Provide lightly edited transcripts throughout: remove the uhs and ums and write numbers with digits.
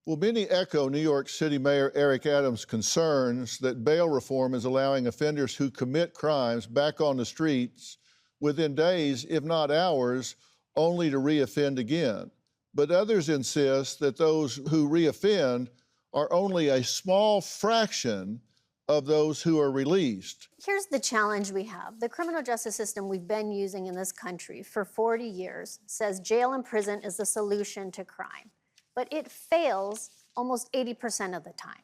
Well, many echo New York City Mayor Eric Adams' concerns that bail reform is allowing offenders who commit crimes back on the streets within days, if not hours, only to reoffend again. But others insist that those who reoffend are only a small fraction of those who are released. Here's the challenge we have. The criminal justice system we've been using in this country for 40 years says jail and prison is the solution to crime, but it fails almost 80% of the time.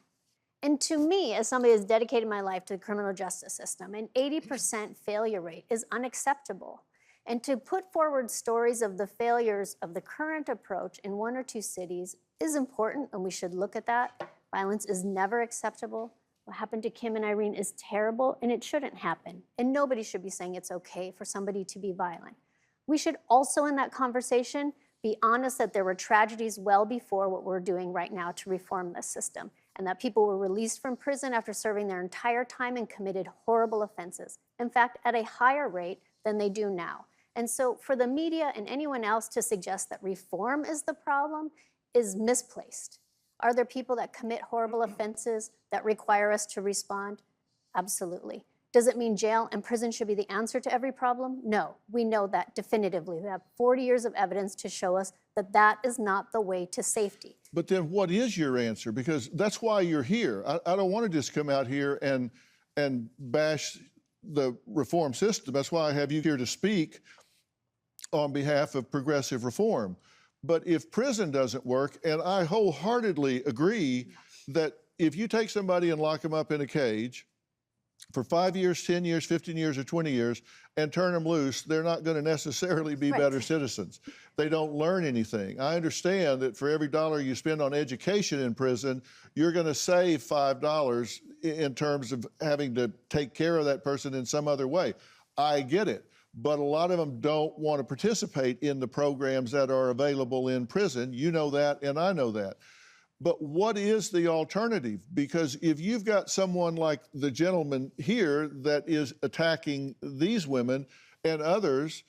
And to me, as somebody who's dedicated my life to the criminal justice system, an 80% failure rate is unacceptable. And to put forward stories of the failures of the current approach in one or two cities is important, and we should look at that. Violence is never acceptable. What happened to Kim and Irene is terrible, and it shouldn't happen. And nobody should be saying it's okay for somebody to be violent. We should also, in that conversation, be honest that there were tragedies well before what we're doing right now to reform this system, and that people were released from prison after serving their entire time and committed horrible offenses. In fact, at a higher rate than they do now. And so for the media and anyone else to suggest that reform is the problem is misplaced. Are there people that commit horrible offenses that require us to respond? Absolutely. Does it mean jail and prison should be the answer to every problem? No, we know that definitively. We have 40 years of evidence to show us that that is not the way to safety. But then what is your answer? Because that's why you're here. I don't want to just come out here and bash the reform system. That's why I have you here to speak on behalf of progressive reform. But if prison doesn't work, and I wholeheartedly agree that if you take somebody and lock them up in a cage for 5 years, 10 years, 15 years, or 20 years, and turn them loose, they're not going to necessarily be better citizens. They don't learn anything. I understand that for every dollar you spend on education in prison, you're going to save $5 in terms of having to take care of that person in some other way. I get it. But a lot of them don't want to participate in the programs that are available in prison. You know that, and I know that. But what is the alternative? Because if you've got someone like the gentleman here that is attacking these women and others,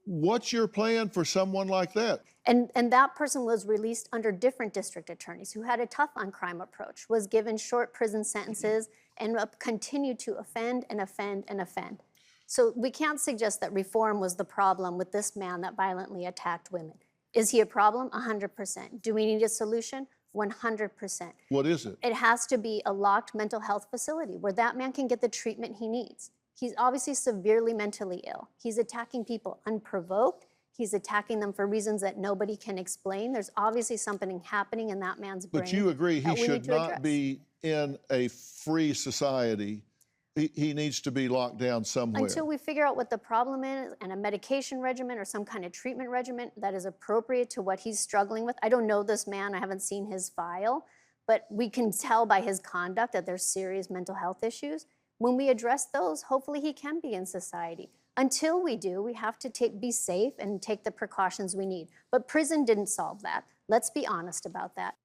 what's your plan for someone like that? And that person was released under different district attorneys who had a tough on crime approach, was given short prison sentences, and continued to offend and offend and offend. So we can't suggest that reform was the problem with this man that violently attacked women. Is he a problem? 100%. Do we need a solution? 100%. What is it? It has to be a locked mental health facility where that man can get the treatment he needs. He's obviously severely mentally ill. He's attacking people unprovoked. He's attacking them for reasons that nobody can explain. There's obviously something happening in that man's brain. But you agree he should not be in a free society. He needs to be locked down somewhere. Until we figure out what the problem is and a medication regimen or some kind of treatment regimen that is appropriate to what he's struggling with. I don't know this man, I haven't seen his file, but we can tell by his conduct that there's serious mental health issues. When we address those, hopefully he can be in society. Until we do, we have to be safe and take the precautions we need. But prison didn't solve that. Let's be honest about that.